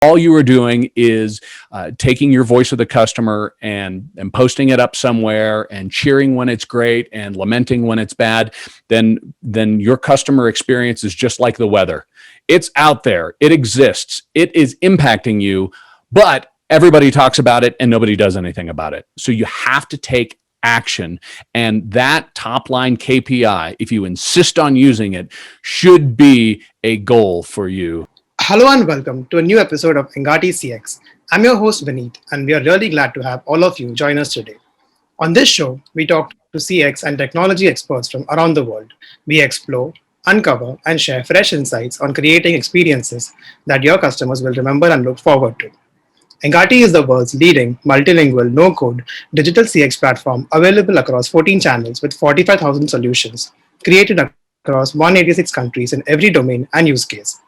all you are doing is taking your voice of the customer and posting it up somewhere and cheering when it's great and lamenting when it's bad, then your customer experience is just like the weather. It's out there. It exists. It is impacting you, but everybody talks about it and nobody does anything about it. So you have to take action, and that top line KPI, if you insist on using it, should be a goal for you. Hello and welcome to a new episode of Engati CX. I'm your host Vineet, and we are really glad to have all of you join us today. On this show, we talk to CX and technology experts from around the world. We explore, uncover, and share fresh insights on creating experiences that your customers will remember and look forward to. Engati is the world's leading multilingual, no-code digital CX platform available across 14 channels with 45,000 solutions created across 186 countries in every domain and use case.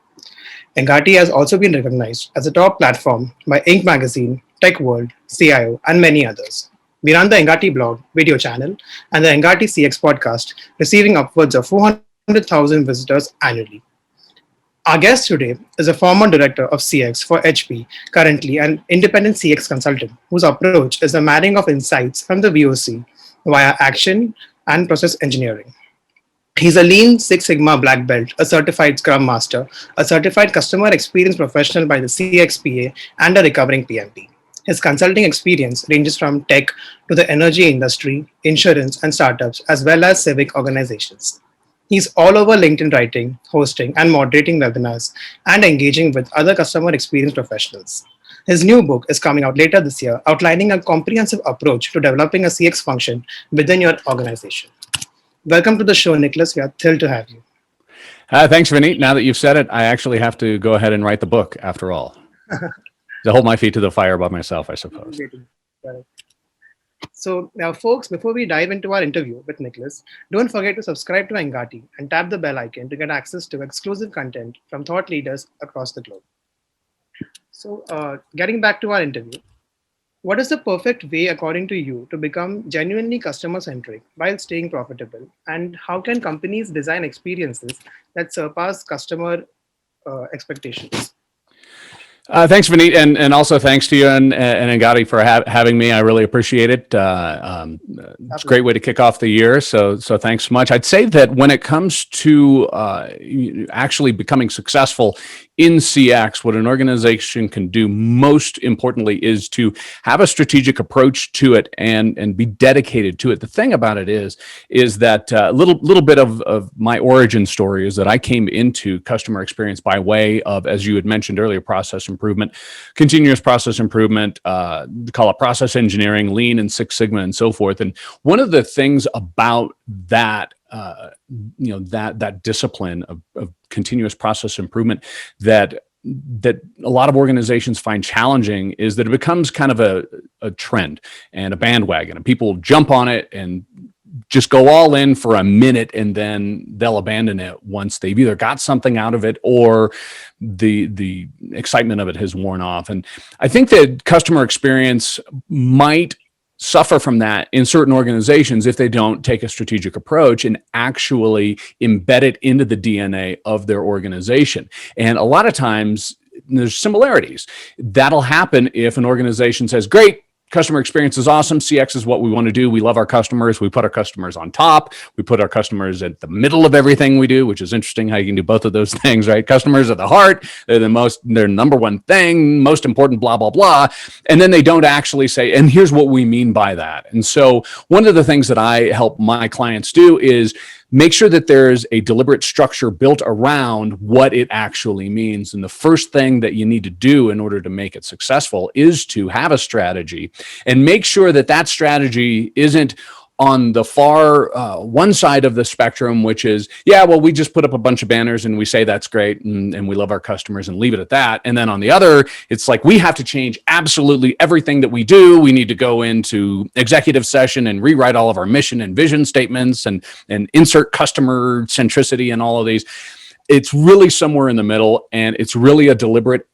Engati has also been recognized as a top platform by Inc. magazine, Tech World, CIO, and many others. We run the Engati blog, video channel, and the Engati CX podcast, receiving upwards of 400,000 visitors annually. Our guest today is a former director of CX for HP, currently an independent CX consultant, whose approach is the marrying of insights from the VOC via action and process engineering. He's a Lean Six Sigma Black Belt, a certified Scrum Master, a certified customer experience professional by the CXPA, and a recovering PMP. His consulting experience ranges from tech to the energy industry, insurance, and startups, as well as civic organizations. He's all over LinkedIn writing, hosting, and moderating webinars, and engaging with other customer experience professionals. His new book is coming out later this year, outlining a comprehensive approach to developing a CX function within your organization. Welcome to the show, Nicholas. We are thrilled to have you. Thanks, Vineet. Now that you've said it, I actually have to go ahead and write the book after all. To hold my feet to the fire by myself, I suppose. So now, folks, before we dive into our interview with Nicholas, don't forget to subscribe to Engati and tap the bell icon to get access to exclusive content from thought leaders across the globe. So getting back to our interview, what is the perfect way, according to you, to become genuinely customer-centric while staying profitable? And how can companies design experiences that surpass customer expectations? Thanks, Vineet, and also thanks to you and Engati for having me. I really appreciate it. It's a great way to kick off the year, so thanks so much. I'd say that when it comes to actually becoming successful in CX, what an organization can do most importantly is to have a strategic approach to it and be dedicated to it. The thing about it is that a little bit of my origin story is that I came into customer experience by way of, as you had mentioned earlier, process improvement, continuous process improvement, call it process engineering, Lean and Six Sigma and so forth. And one of the things about that that discipline of continuous process improvement that a lot of organizations find challenging is that it becomes kind of a trend and a bandwagon, and people jump on it and just go all in for a minute, and then they'll abandon it once they've either got something out of it or the excitement of it has worn off. And I think that customer experience might suffer from that in certain organizations if they don't take a strategic approach and actually embed it into the DNA of their organization. And a lot of times there's similarities. That'll happen if an organization says, great, customer experience is awesome. CX is what we want to do. We love our customers. We put our customers on top. We put our customers at the middle of everything we do, which is interesting how you can do both of those things, right? Customers are the heart. They're number one thing, most important, blah, blah, blah. And then they don't actually say, and here's what we mean by that. And so one of the things that I help my clients do is make sure that there's a deliberate structure built around what it actually means. And the first thing that you need to do in order to make it successful is to have a strategy and make sure that that strategy isn't on the far one side of the spectrum, which is, yeah, well, we just put up a bunch of banners and we say that's great and we love our customers and leave it at that. And then on the other, it's like we have to change absolutely everything that we do. We need to go into executive session and rewrite all of our mission and vision statements and insert customer centricity and all of these. It's really somewhere in the middle, and it's really a deliberate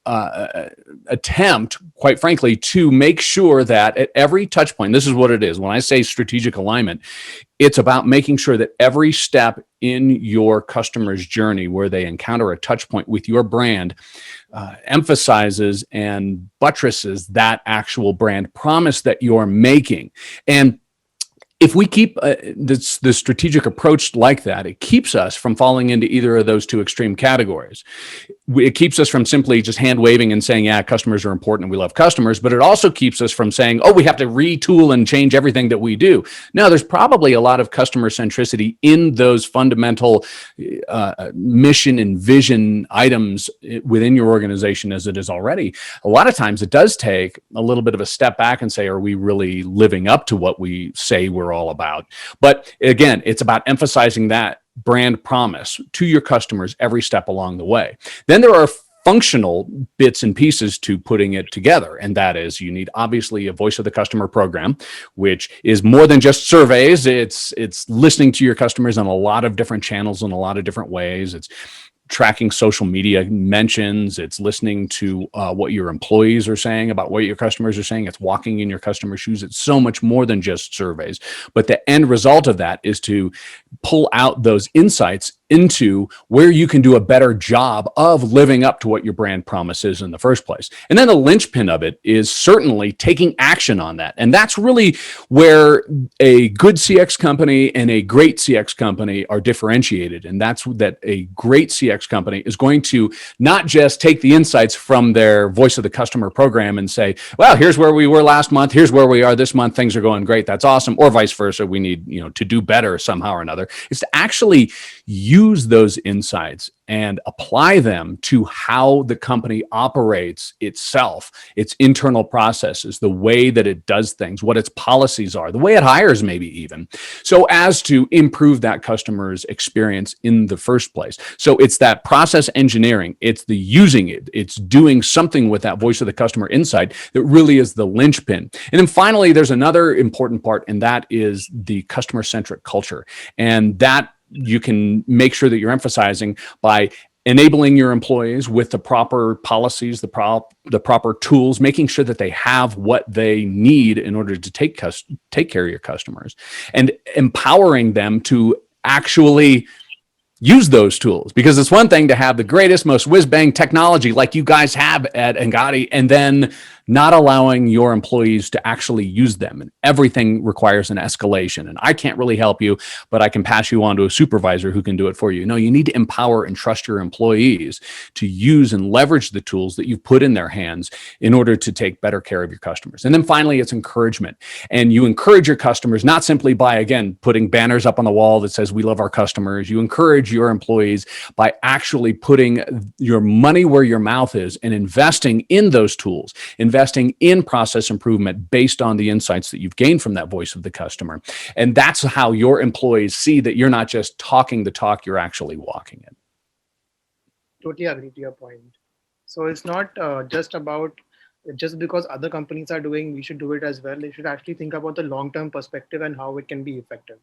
attempt, quite frankly, to make sure that at every touch point, this is what it is. When I say strategic alignment, it's about making sure that every step in your customer's journey where they encounter a touch point with your brand emphasizes and buttresses that actual brand promise that you're making. And if we keep the strategic approach like that, it keeps us from falling into either of those two extreme categories. It keeps us from simply just hand waving and saying, yeah, customers are important and we love customers, but it also keeps us from saying, oh, we have to retool and change everything that we do. No, there's probably a lot of customer centricity in those fundamental mission and vision items within your organization as it is already. A lot of times it does take a little bit of a step back and say, are we really living up to what we say we're all about? But again, it's about emphasizing that brand promise to your customers every step along the way. Then there are functional bits and pieces to putting it together. And that is, you need obviously a voice of the customer program, which is more than just surveys. It's listening to your customers on a lot of different channels in a lot of different ways. It's tracking social media mentions. It's listening to what your employees are saying about what your customers are saying. It's walking in your customer's shoes. It's so much more than just surveys. But the end result of that is to pull out those insights into where you can do a better job of living up to what your brand promise is in the first place. And then the linchpin of it is certainly taking action on that. And that's really where a good CX company and a great CX company are differentiated. And that's that a great CX company is going to not just take the insights from their voice of the customer program and say, well, here's where we were last month. Here's where we are this month. Things are going great. That's awesome. Or vice versa. We need, to do better somehow or another. It's to actually use those insights and apply them to how the company operates itself, its internal processes, the way that it does things, what its policies are, the way it hires maybe even, so as to improve that customer's experience in the first place. So it's that process engineering, it's the using it, it's doing something with that voice of the customer insight that really is the linchpin. And then finally, there's another important part, and that is the customer-centric culture. And that you can make sure that you're emphasizing by enabling your employees with the proper policies, the proper tools, making sure that they have what they need in order to take care of your customers, and empowering them to actually use those tools. Because it's one thing to have the greatest, most whiz-bang technology like you guys have at Engati, and then not allowing your employees to actually use them. And everything requires an escalation. And I can't really help you, but I can pass you on to a supervisor who can do it for you. No, you need to empower and trust your employees to use and leverage the tools that you've put in their hands in order to take better care of your customers. And then finally, it's encouragement. And you encourage your customers, not simply by, again, putting banners up on the wall that says, we love our customers. You encourage your employees by actually putting your money where your mouth is and investing in those tools, investing in process improvement based on the insights that you've gained from that voice of the customer. And that's how your employees see that you're not just talking the talk, you're actually walking it. Totally agree to your point. So it's not just about just because other companies are doing, we should do it as well. They should actually think about the long-term perspective and how it can be effective.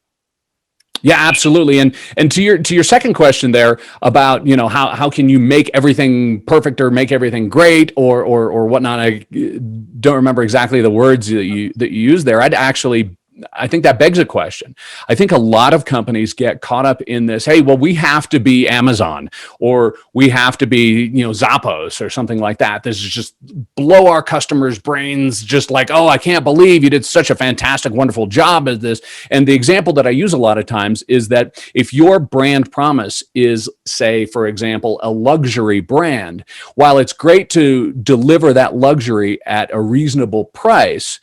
Yeah, absolutely. And to your second question there about, how can you make everything perfect or make everything great or whatnot? I don't remember exactly the words that you used there. I think that begs a question. I think a lot of companies get caught up in this, hey, well, we have to be Amazon, or we have to be, Zappos or something like that. This is just blow our customers' brains, just like, oh, I can't believe you did such a fantastic, wonderful job at this. And the example that I use a lot of times is that if your brand promise is, say, for example, a luxury brand, while it's great to deliver that luxury at a reasonable price,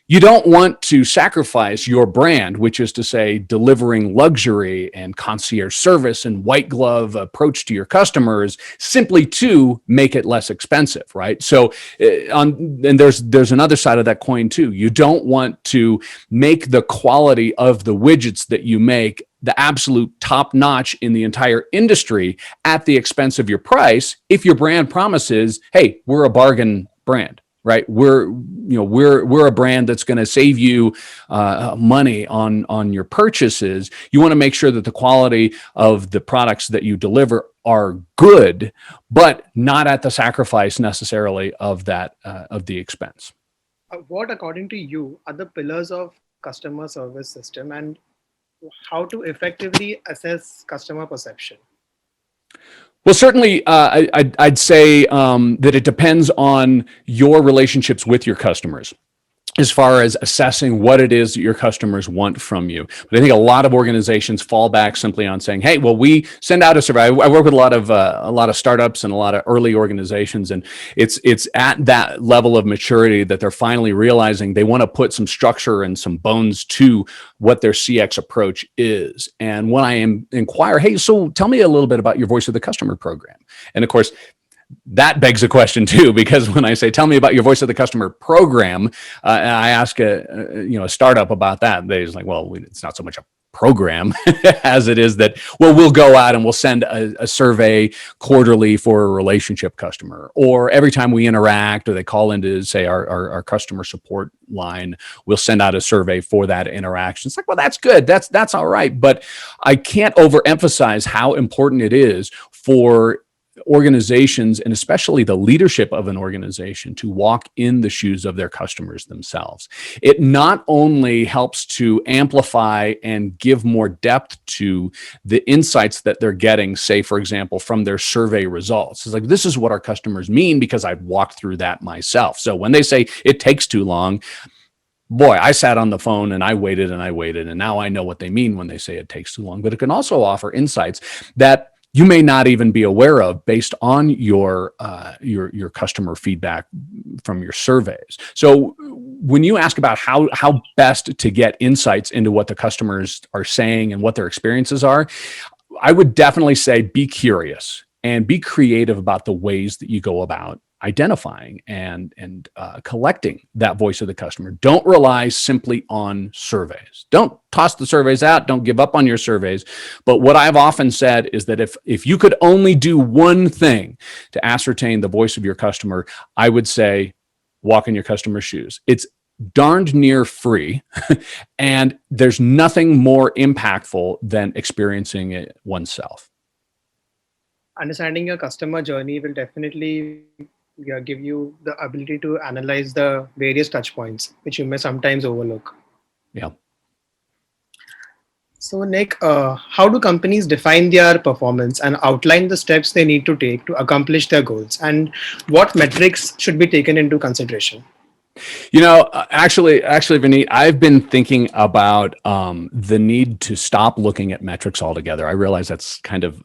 you don't want to sacrifice your brand, which is to say delivering luxury and concierge service and white glove approach to your customers, simply to make it less expensive, right? So and there's another side of that coin too. You don't want to make the quality of the widgets that you make the absolute top notch in the entire industry at the expense of your price if your brand promises, hey, we're a bargain brand. Right, we're a brand that's going to save you money on your purchases. You want to make sure that the quality of the products that you deliver are good, but not at the sacrifice necessarily of that of the expense. What, according to you, are the pillars of customer service system, and how to effectively assess customer perception? Well, certainly, I'd say that it depends on your relationships with your customers as far as assessing what it is that your customers want from you. But I think a lot of organizations fall back simply on saying, "Hey, well, we send out a survey." I work with a lot of startups and a lot of early organizations, and it's at that level of maturity that they're finally realizing they want to put some structure and some bones to what their CX approach is. And when I inquire, "Hey, so tell me a little bit about your voice of the customer program," and of course, that begs a question too, because when I say, "Tell me about your voice of the customer program," and I ask a startup about that, they're just like, "Well, it's not so much a program as it is that, well, we'll go out and we'll send a survey quarterly for a relationship customer, or every time we interact or they call into, say, our customer support line, we'll send out a survey for that interaction." It's like, well, that's good. That's all right. But I can't overemphasize how important it is for organizations, and especially the leadership of an organization, to walk in the shoes of their customers themselves. It not only helps to amplify and give more depth to the insights that they're getting, say, for example, from their survey results. It's like, this is what our customers mean because I've walked through that myself. So when they say it takes too long, boy, I sat on the phone and I waited, and now I know what they mean when they say it takes too long. But it can also offer insights that you may not even be aware of based on your customer feedback from your surveys. So when you ask about how best to get insights into what the customers are saying and what their experiences are, I would definitely say be curious and be creative about the ways that you go about identifying and collecting that voice of the customer. Don't rely simply on surveys. Don't toss the surveys out. Don't give up on your surveys. But what I've often said is that if you could only do one thing to ascertain the voice of your customer, I would say walk in your customer's shoes. It's darned near free, and there's nothing more impactful than experiencing it oneself. Understanding your customer journey will definitely give you the ability to analyze the various touch points, which you may sometimes overlook. Yeah. So, Nick, how do companies define their performance and outline the steps they need to take to accomplish their goals? And what metrics should be taken into consideration? Actually, Vineet, I've been thinking about the need to stop looking at metrics altogether. I realize that's kind of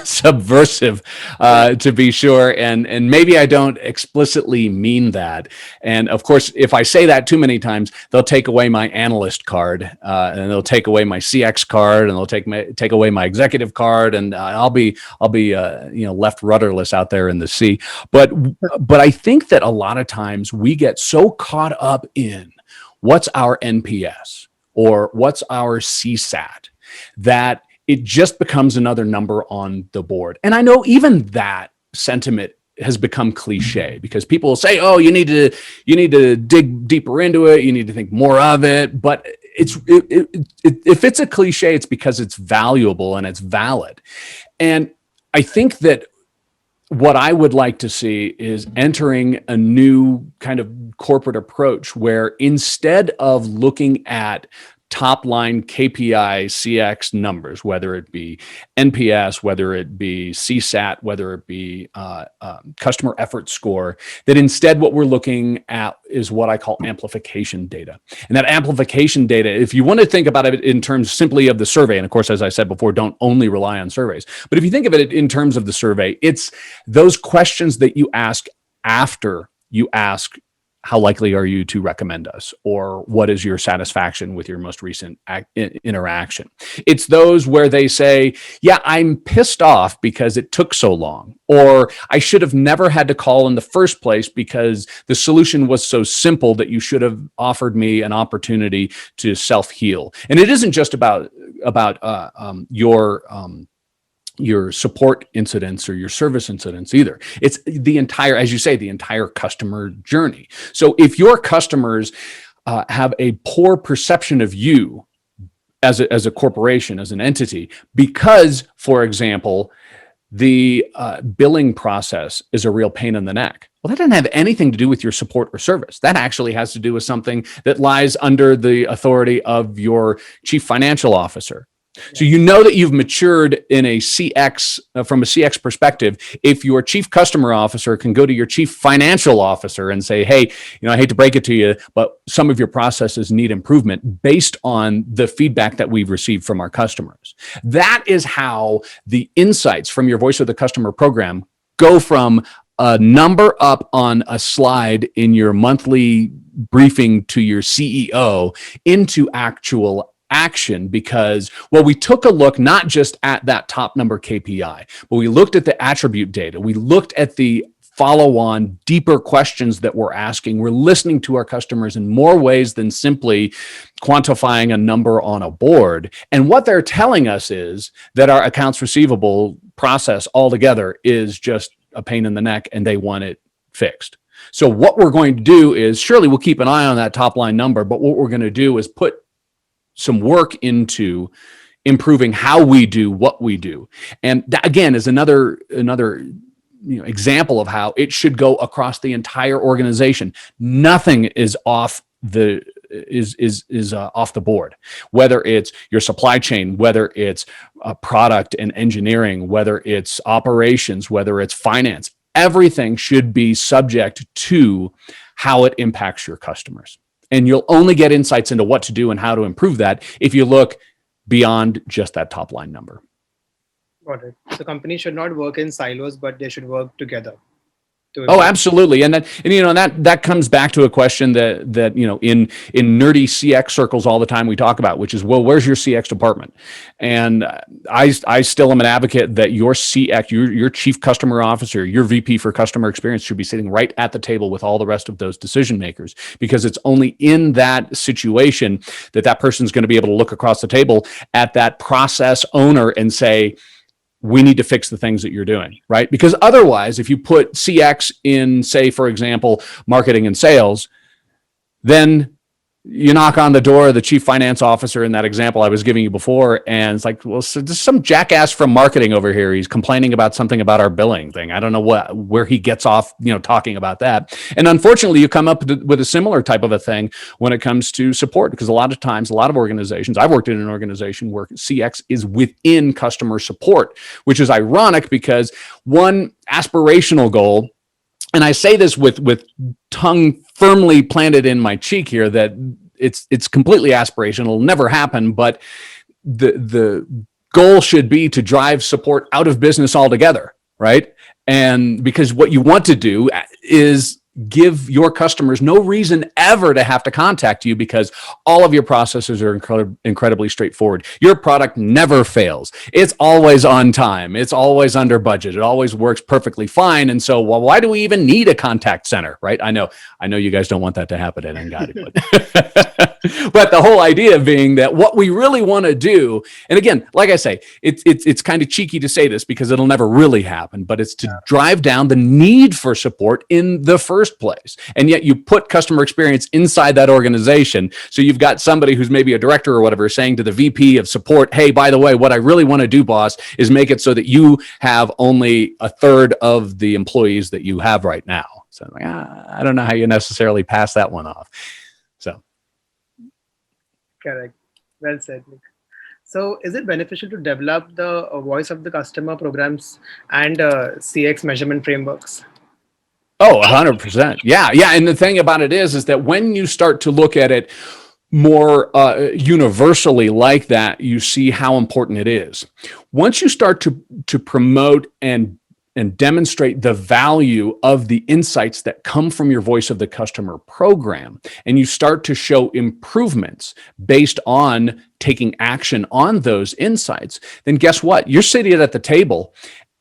subversive, to be sure, and maybe I don't explicitly mean that. And of course, if I say that too many times, they'll take away my analyst card, and they'll take away my CX card, and they'll take away my executive card, and I'll be left rudderless out there in the sea. But I think that a lot of times we get so caught up in what's our NPS or what's our CSAT that it just becomes another number on the board. And I know even that sentiment has become cliche because people will say, "Oh, you need to dig deeper into it. You need to think more of it." But if it's a cliche, it's because it's valuable and it's valid. And I think that what I would like to see is entering a new kind of corporate approach where instead of looking at top line KPI CX numbers, whether it be NPS, whether it be CSAT, whether it be customer effort score, that instead what we're looking at is what I call amplification data. And that amplification data, if you want to think about it in terms simply of the survey, and of course, as I said before, don't only rely on surveys, but if you think of it in terms of the survey, it's those questions that you ask after you ask, how likely are you to recommend us? Or what is your satisfaction with your most recent interaction? It's those where they say, yeah, I'm pissed off because it took so long. Or I should have never had to call in the first place because the solution was so simple that you should have offered me an opportunity to self-heal. And it isn't just about your support incidents or your service incidents either. It's the entire, as you say, the entire customer journey. So if your customers have a poor perception of you as a corporation, as an entity, because, for example, the billing process is a real pain in the neck. Well, that doesn't have anything to do with your support or service. That actually has to do with something that lies under the authority of your chief financial officer. So you know that you've matured in a CX, from a CX perspective, if your chief customer officer can go to your chief financial officer and say, hey, I hate to break it to you, but some of your processes need improvement based on the feedback that we've received from our customers. That is how the insights from your voice of the customer program go from a number up on a slide in your monthly briefing to your CEO into actual action, because, well, we took a look not just at that top number KPI, but we looked at the attribute data. We looked at the follow-on deeper questions that we're asking. We're listening to our customers in more ways than simply quantifying a number on a board. And what they're telling us is that our accounts receivable process altogether is just a pain in the neck and they want it fixed. So what we're going to do is, surely we'll keep an eye on that top line number, but what we're going to do is put some work into improving how we do what we do. And that, again, is another example of how it should go across the entire organization. Nothing is off the off the board, whether it's your supply chain, whether it's product and engineering, whether it's operations, whether it's finance. Everything should be subject to how it impacts your customers. And you'll only get insights into what to do and how to improve that if you look beyond just that top line number. Got it. So companies should not work in silos, but they should work together. Oh, absolutely. And that comes back to a question that in nerdy CX circles all the time we talk about, which is, well, where's your CX department? And I still am an advocate that your CX, your chief customer officer, your VP for customer experience should be sitting right at the table with all the rest of those decision makers, because it's only in that situation that person's going to be able to look across the table at that process owner and say, we need to fix the things that you're doing, right? Because otherwise, if you put CX in, say, for example, marketing and sales, then you knock on the door of the chief finance officer in that example I was giving you before, and it's like, well, so there's some jackass from marketing over here. He's complaining about something about our billing thing. I don't know where he gets off, talking about that. And unfortunately, you come up with a similar type of a thing when it comes to support, because a lot of times, a lot of organizations, I've worked in an organization where CX is within customer support, which is ironic because one aspirational goal, and I say this with tongue firmly planted in my cheek here, that it's completely aspirational, it'll never happen, but the goal should be to drive support out of business altogether, right? And because what you want to do is give your customers no reason ever to have to contact you, because all of your processes are incredibly straightforward. Your product never fails. It's always on time. It's always under budget. It always works perfectly fine. And so, well, why do we even need a contact center, right? I know you guys don't want that to happen at Engati, but the whole idea being that what we really want to do, and again, like I say, it's kind of cheeky to say this because it'll never really happen, but it's to drive down the need for support in the first place. And yet you put customer experience inside that organization. So you've got somebody who's maybe a director or whatever saying to the VP of support, hey, by the way, what I really want to do, boss, is make it so that you have only a third of the employees that you have right now. So I'm like, I don't know how you necessarily pass that one off. So. Correct. Well said, Nick. So is it beneficial to develop the voice of the customer programs and CX measurement frameworks? Oh, 100%. Yeah. And the thing about it is that when you start to look at it more universally like that, you see how important it is. Once you start to promote and demonstrate the value of the insights that come from your voice of the customer program, and you start to show improvements based on taking action on those insights, then guess what? You're sitting at the table.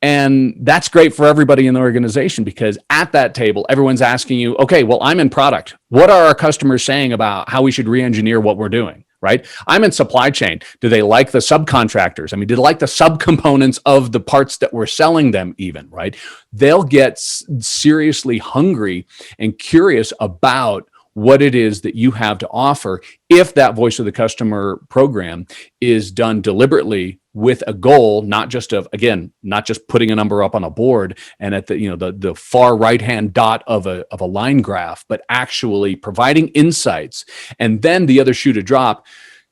And that's great for everybody in the organization, because at that table, everyone's asking you, okay, well, I'm in product. What are our customers saying about how we should re-engineer what we're doing, right? I'm in supply chain. Do they like the subcontractors? I mean, do they like the subcomponents of the parts that we're selling them even, right? They'll get seriously hungry and curious about what it is that you have to offer if that voice of the customer program is done deliberately with a goal, not just of, again, not just putting a number up on a board and at the, the far right-hand dot of a line graph, but actually providing insights. And then the other shoe to drop,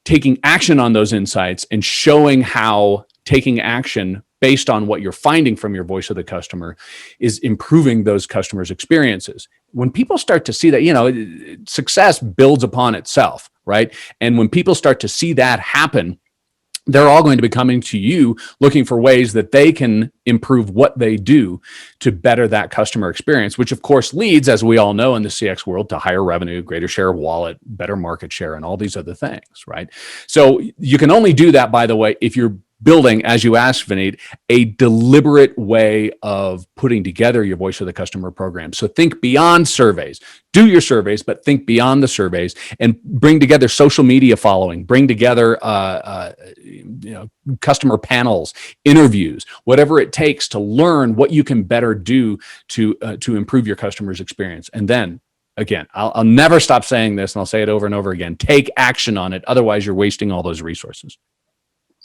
taking action on those insights and showing how taking action based on what you're finding from your voice of the customer is improving those customers' experiences. When people start to see that, success builds upon itself, right? And when people start to see that happen, they're all going to be coming to you looking for ways that they can improve what they do to better that customer experience, which of course leads, as we all know in the CX world, to higher revenue, greater share of wallet, better market share, and all these other things, right? So you can only do that, by the way, if you're building, as you asked, Vineet, a deliberate way of putting together your voice of the customer program. So think beyond surveys. Do your surveys, but think beyond the surveys and bring together social media following, bring together customer panels, interviews, whatever it takes to learn what you can better do to improve your customer's experience. And then again, I'll never stop saying this, and I'll say it over and over again, take action on it. Otherwise, you're wasting all those resources.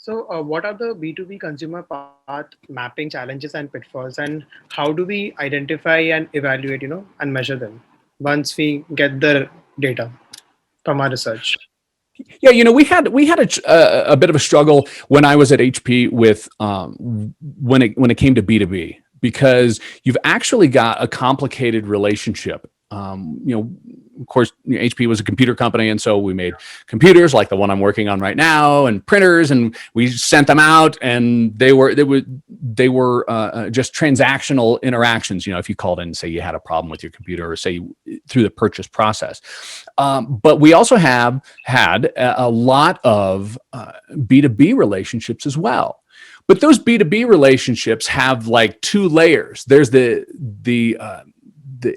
So what are the B2B consumer path mapping challenges and pitfalls, and how do we identify and evaluate, and measure them once we get the data from our research? Yeah, we had a bit of a struggle when I was at HP with when it came to B2B, because you've actually got a complicated relationship. Of course, HP was a computer company, and so we made computers like the one I'm working on right now, and printers, and we sent them out, and they were just transactional interactions. If you called in and say you had a problem with your computer, or say through the purchase process. But we also have had a lot of B2B relationships as well. But those B2B relationships have like two layers. There's the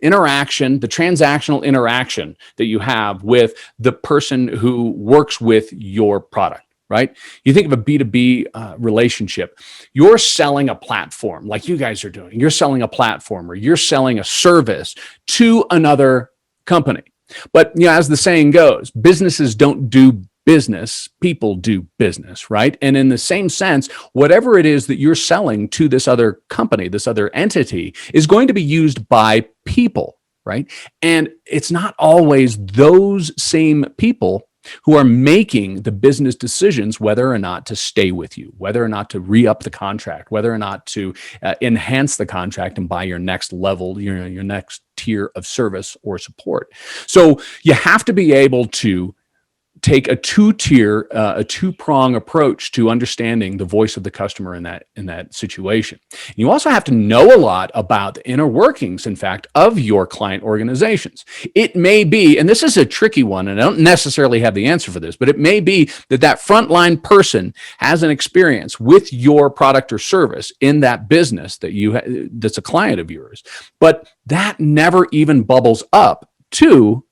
interaction, the transactional interaction that you have with the person who works with your product, right? You think of a B2B relationship, you're selling a platform like you guys are doing. You're selling a platform, or you're selling a service to another company. But as the saying goes, businesses don't do business, people do business, right? And in the same sense, whatever it is that you're selling to this other company, this other entity, is going to be used by people, right? And it's not always those same people who are making the business decisions whether or not to stay with you, whether or not to re-up the contract, whether or not to enhance the contract and buy your next level, your next tier of service or support. So you have to be able to take a two-prong approach to understanding the voice of the customer in that situation. You also have to know a lot about the inner workings, in fact, of your client organizations. It may be, and this is a tricky one, and I don't necessarily have the answer for this, but it may be that frontline person has an experience with your product or service in that business that's a client of yours, but that never even bubbles up to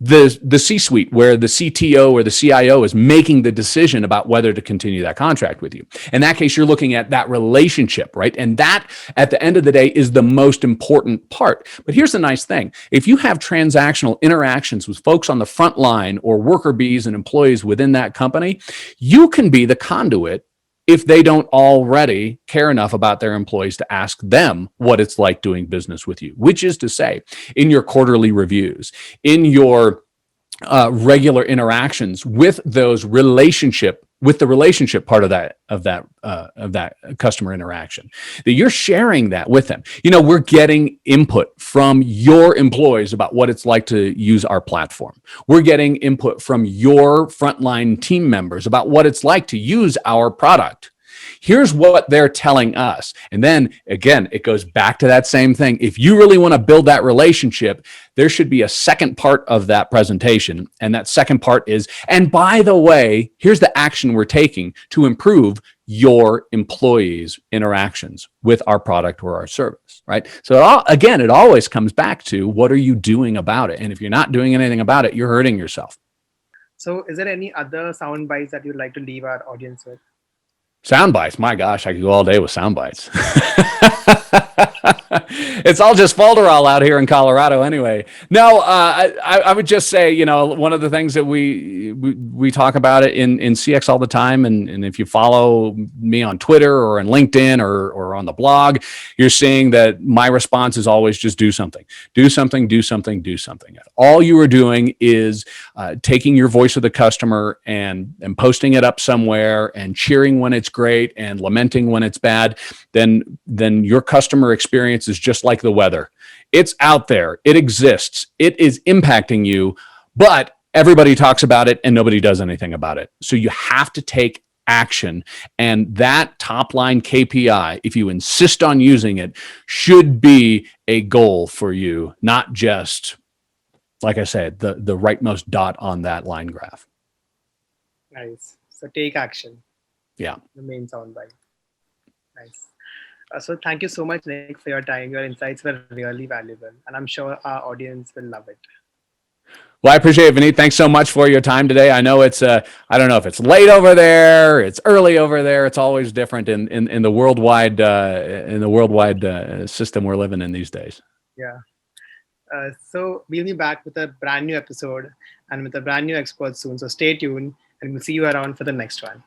the C-suite, where the CTO or the CIO is making the decision about whether to continue that contract with you. In that case, you're looking at that relationship, right? And that, at the end of the day, is the most important part. But here's the nice thing. If you have transactional interactions with folks on the front line or worker bees and employees within that company, you can be the conduit if they don't already care enough about their employees to ask them what it's like doing business with you, which is to say, in your quarterly reviews, in your regular interactions with the relationship part of that customer interaction, that you're sharing that with them. We're getting input from your employees about what it's like to use our platform. We're getting input from your frontline team members about what it's like to use our product. Here's what they're telling us. And then again, it goes back to that same thing. If you really want to build that relationship, there should be a second part of that presentation. And that second part is, and by the way, here's the action we're taking to improve your employees' interactions with our product or our service, right? So it always comes back to, what are you doing about it? And if you're not doing anything about it, you're hurting yourself. So is there any other sound bites that you'd like to leave our audience with? Sound bites, my gosh, I could go all day with sound bites. It's all just folderol out here in Colorado anyway. No, I would just say, one of the things that we talk about it in CX all the time. And if you follow me on Twitter or on LinkedIn or on the blog, you're seeing that my response is always just do something, do something, do something, do something. All you are doing is taking your voice of the customer and posting it up somewhere and cheering when it's great and lamenting when it's bad. Then your customer experience is just like the weather. It's out there. It exists. It is impacting you, but everybody talks about it and nobody does anything about it. So you have to take action. And that top line KPI, if you insist on using it, should be a goal for you, not just, like I said, the rightmost dot on that line graph. Nice. So take action. Yeah. The main soundbite. Nice. So thank you so much, Nick, for your time. Your insights were really valuable, and I'm sure our audience will love it. Well, I appreciate it, Vineet. Thanks so much for your time today. I know it's I don't know if it's late over there, it's early over there. It's always different in the worldwide system we're living in these days. Yeah. So we'll be back with a brand new episode and with a brand new expert soon. So stay tuned, and we'll see you around for the next one.